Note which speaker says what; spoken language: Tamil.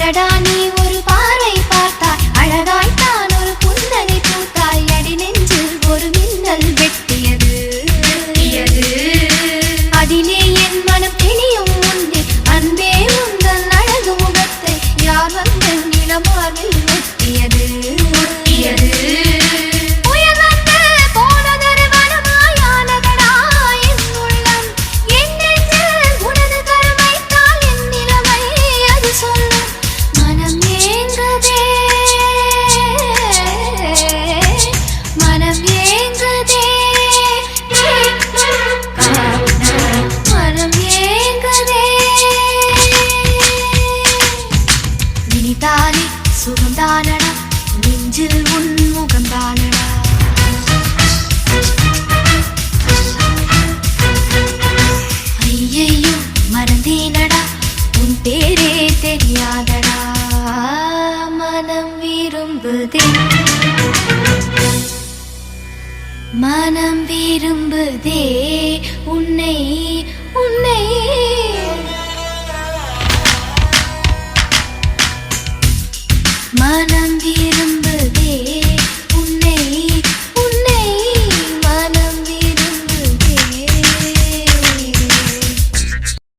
Speaker 1: அடடா நீ ஒரு பார்வை பார்த்தாய், அழகாய்த்தான் ஒரு புன்னகை பூத்தாய், அடி நெஞ்சில் ஒரு மின்னல் வெட்டியது. அதிலே என் மனம் தெளியும் முன்னே அன்பே உந்தன் அழகு முகத்தை யார் வந்து நிலமார்பில் ஒட்டியது. சுகந்தானடா நெஞ்சில் உன் முகந்தானடா. ஐயையோ மறந்தேனடா உன் பேரே தெரியாதடா. மனம் விரும்புதே மனம் விரும்புதே உன்னை உன்னை